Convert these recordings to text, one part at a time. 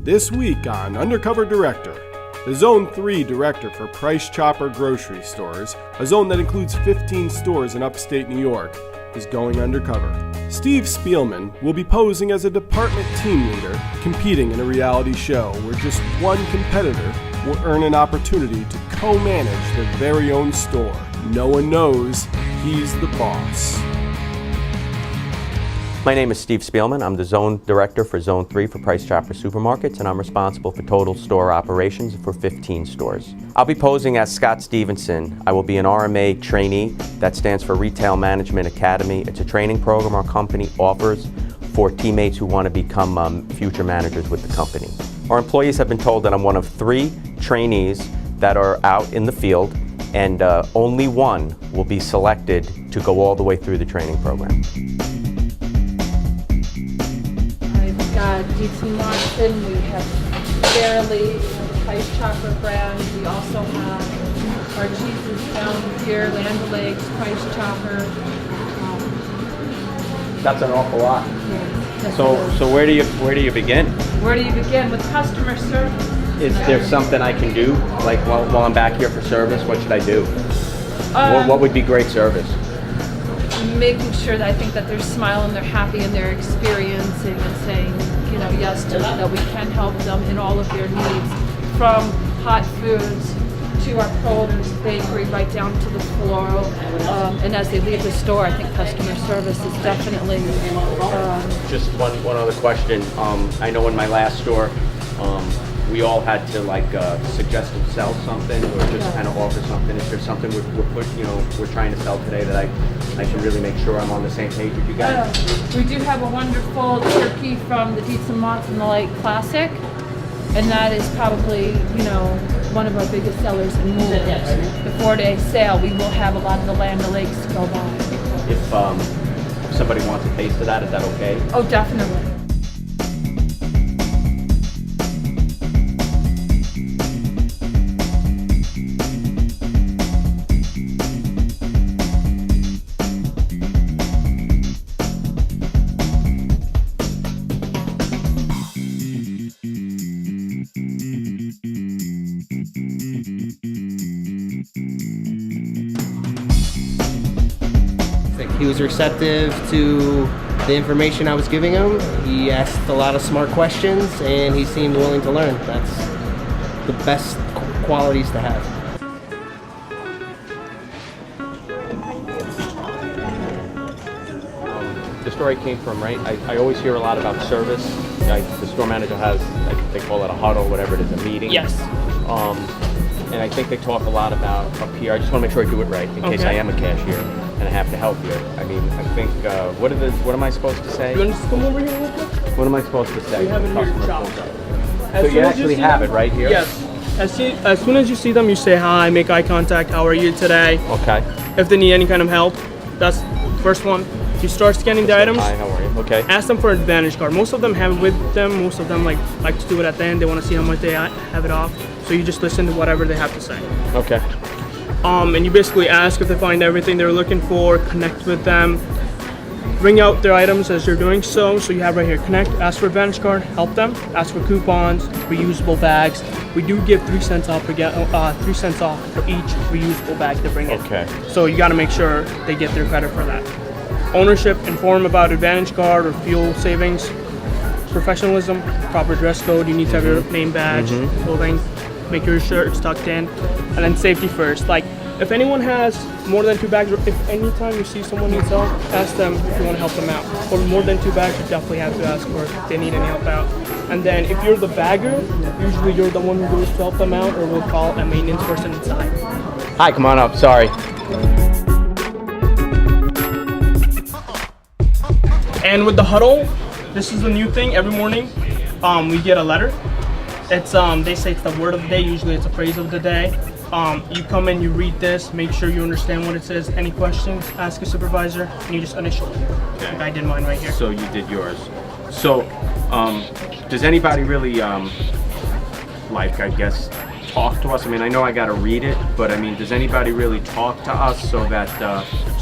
This week on Undercover Director, the Zone 3 Director for Price Chopper Grocery Stores, a zone that includes 15 stores in upstate New York, is going undercover. Steve Spielman will be posing as a department team leader, competing in a reality show where just one competitor will earn an opportunity to co-manage their very own store. No one knows he's the boss. My name is Steve Spielman. I'm the Zone Director for Zone 3 for Price Chopper Supermarkets, and I'm responsible for total store operations for 15 stores. I'll be posing as Scott Stevenson. I will be an RMA trainee. That stands for Retail Management Academy. It's a training program our company offers for teammates who want to become future managers with the company. Our employees have been told that I'm one of 3 trainees that are out in the field, and only one will be selected to go all the way through the training program. Deaton Watson, we have Fairly, the Price Chopper brand. We also have our cheeses down here, Land O'Lakes, Price Chopper. That's an awful lot. Yes, So where do you begin? Where do you begin? With customer service. Is there something I can do, like while I'm back here for service? What should I do? What would be great service? Making sure that I think that they're smiling, they're happy, and they're experiencing and saying, you know, yes to that we can help them in all of their needs, from hot foods to our produce, bakery, right down to the floral. And as they leave the store, I think customer service is definitely. Just one other question. I know in my last store, we all had to suggest and sell something, or just kind of offer something. Is there something we're trying to sell today that I can really make sure I'm on the same page with you guys? We do have a wonderful turkey from the Deets and Mott's and the Light Classic, and that is probably, one of our biggest sellers in Mool's. The 4-day sale, we will have a lot of the Land O'Lakes to go by. If somebody wants a taste of that, is that okay? Oh, definitely. He was receptive to the information I was giving him. He asked a lot of smart questions, and he seemed willing to learn. That's the best qualities to have. The store I came from, right? I always hear a lot about service. The store manager has, I think they call it a huddle, whatever it is, a meeting. Yes. And I think they talk a lot about up here. I just want to make sure I do it right in case I am a cashier and I have to help you. I mean, I think, what am I supposed to say? You want to just come over here real quick? What am I supposed to say? We have it in your shop. So you actually have it right here? Yes. As soon as you see them, you say hi, make eye contact, how are you today? Okay. If they need any kind of help, that's the first one. You start scanning the items. Hi, how are you? Okay. Ask them for an Advantage card. Most of them have it with them. Most of them like to do it at the end. They want to see how much they have it off. So you just listen to whatever they have to say. Okay. And you basically ask if they find everything they're looking for, connect with them, bring out their items as you're doing so. So you have right here, connect, ask for Advantage card, help them, ask for coupons, reusable bags. We do give 3 cents off 3 cents off for each reusable bag they bring in. Okay. So you got to make sure they get their credit for that. Ownership, inform about Advantage card or fuel savings. Professionalism, proper dress code. You need to have your name badge, clothing. Make your shirt's tucked in, and then safety first. Like, if anyone has more than 2 bags, or if anytime you see someone needs help, ask them if you want to help them out. For more than 2 bags, you definitely have to ask for if they need any help out. And then if you're the bagger, usually you're the one who goes to help them out, or we'll call a maintenance person inside. Hi, come on up. Sorry. And with the huddle, this is a new thing. Every morning, we get a letter. It's they say it's the word of the day. Usually it's a phrase of the day. You come in, you read this, make sure you understand what it says. Any questions, ask a supervisor, and you just initial it. Okay. Like I did mine right here. So you did yours. So, does anybody really, I guess, talk to us? I mean, I know I gotta read it, but I mean, does anybody really talk to us so that,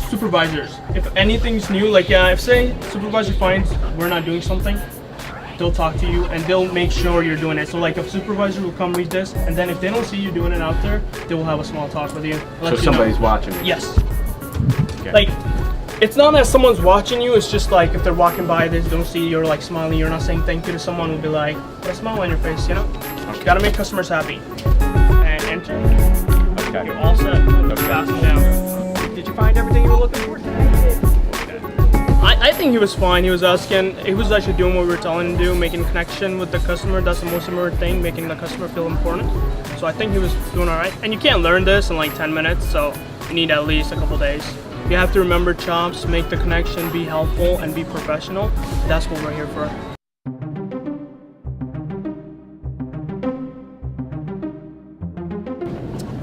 Supervisors, if anything's new, if say supervisor finds we're not doing something, they'll talk to you and they'll make sure you're doing it. So like a supervisor will come read this, and then if they don't see you doing it out there, they will have a small talk with you. So somebody's watching you? Yes. Okay. Like, it's not that someone's watching you, it's just like if they're walking by, they don't see you're like smiling, you're not saying thank you to someone, will be like, put a smile on your face, you know? Okay. Gotta make customers happy. And enter. Okay. You're all set. Pass them down. Did you find everything you were looking for? I think he was fine. He was asking, he was actually doing what we were telling him to do, making connection with the customer. That's the most important thing, making the customer feel important. So I think he was doing all right. And you can't learn this in like 10 minutes, so you need at least a couple days. You have to remember chops, make the connection, be helpful, and be professional. That's what we're here for.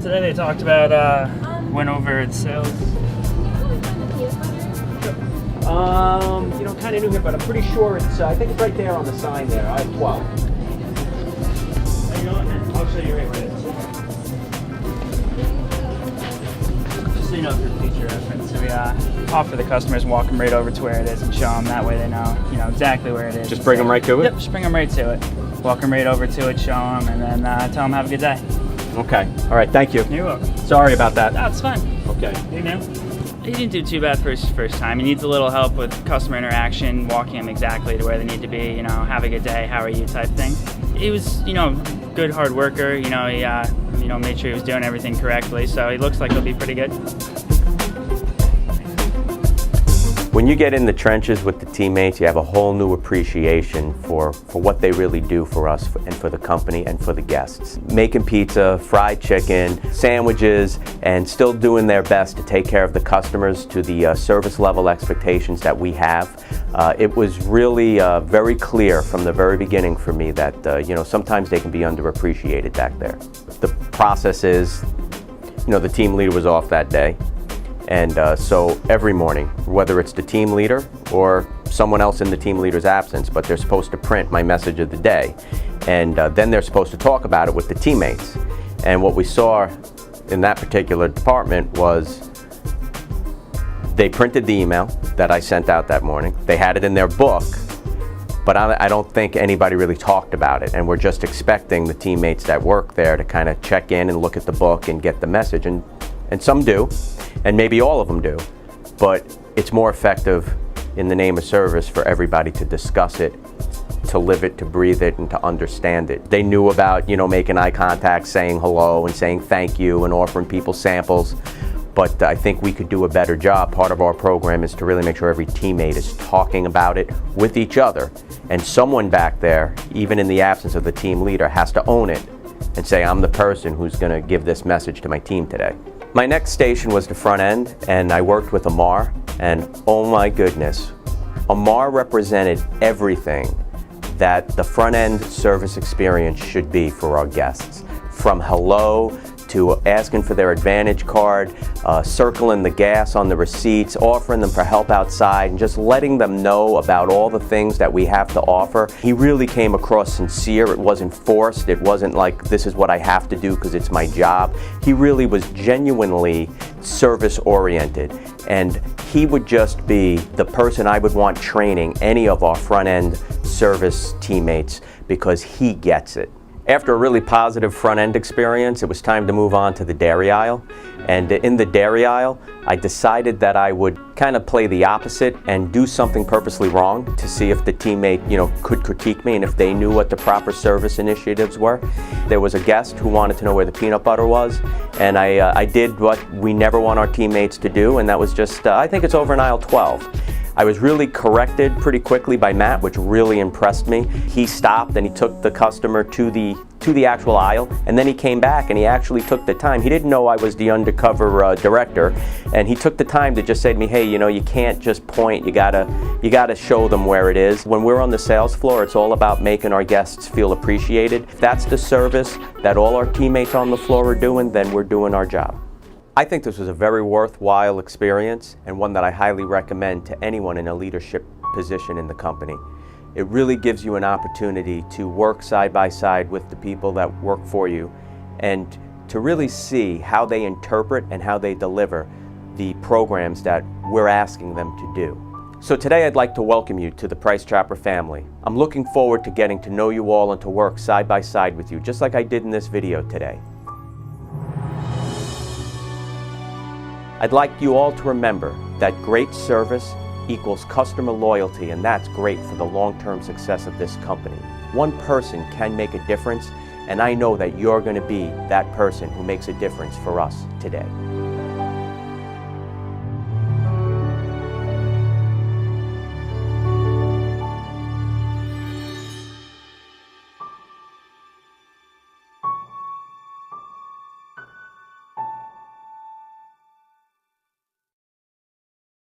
Today they talked about went over its sales. You know, kind of new here, but I'm pretty sure it's, I think it's right there on the sign there. I have 12. Hang on, I'll show you right where it is. Just so you know for future reference, we offer the customers walk them right over to where it is and show them. That way they know, exactly where it is. Just bring them right to it? Yep, just bring them right to it. Walk them right over to it, show them, and then tell them have a good day. Okay. All right. Thank you. You're welcome. Sorry about that. That's fine. Okay. You know? He didn't do too bad for his first time. He needs a little help with customer interaction, walking them exactly to where they need to be, have a good day, how are you type thing. He was, good hard worker, he made sure he was doing everything correctly, so he looks like he'll be pretty good. When you get in the trenches with the teammates, you have a whole new appreciation for what they really do for us and for the company and for the guests. Making pizza, fried chicken, sandwiches, and still doing their best to take care of the customers to the service level expectations that we have. It was really very clear from the very beginning for me that sometimes they can be underappreciated back there. The process is, the team leader was off that day. And so every morning, whether it's the team leader or someone else in the team leader's absence, but they're supposed to print my message of the day. And then they're supposed to talk about it with the teammates. And what we saw in that particular department was they printed the email that I sent out that morning. They had it in their book, but I don't think anybody really talked about it. And we're just expecting the teammates that work there to kind of check in and look at the book and get the message. And some do. And maybe all of them do, but it's more effective in the name of service for everybody to discuss it, to live it, to breathe it, and to understand it. They knew about, making eye contact, saying hello, and saying thank you, and offering people samples, but I think we could do a better job. Part of our program is to really make sure every teammate is talking about it with each other, and someone back there, even in the absence of the team leader, has to own it and say, I'm the person who's going to give this message to my team today. My next station was the front end, and I worked with Amar, and oh my goodness, Amar represented everything that the front end service experience should be for our guests. From hello to asking for their Advantage card, circling the gas on the receipts, offering them for help outside, and just letting them know about all the things that we have to offer. He really came across sincere. It wasn't forced. It wasn't like, this is what I have to do because it's my job. He really was genuinely service-oriented, and he would just be the person I would want training any of our front-end service teammates because he gets it. After a really positive front-end experience, it was time to move on to the dairy aisle. And in the dairy aisle, I decided that I would kind of play the opposite and do something purposely wrong to see if the teammate, could critique me and if they knew what the proper service initiatives were. There was a guest who wanted to know where the peanut butter was, and I did what we never want our teammates to do, and that was just, I think it's over in aisle 12. I was really corrected pretty quickly by Matt, which really impressed me. He stopped and he took the customer to the actual aisle, and then he came back and he actually took the time. He didn't know I was the undercover director, and he took the time to just say to me, hey, you can't just point, you gotta show them where it is. When we're on the sales floor, it's all about making our guests feel appreciated. If that's the service that all our teammates on the floor are doing, then we're doing our job. I think this was a very worthwhile experience and one that I highly recommend to anyone in a leadership position in the company. It really gives you an opportunity to work side by side with the people that work for you and to really see how they interpret and how they deliver the programs that we're asking them to do. So today I'd like to welcome you to the Price Chopper family. I'm looking forward to getting to know you all and to work side by side with you, just like I did in this video today. I'd like you all to remember that great service equals customer loyalty, and that's great for the long-term success of this company. One person can make a difference, and I know that you're going to be that person who makes a difference for us today.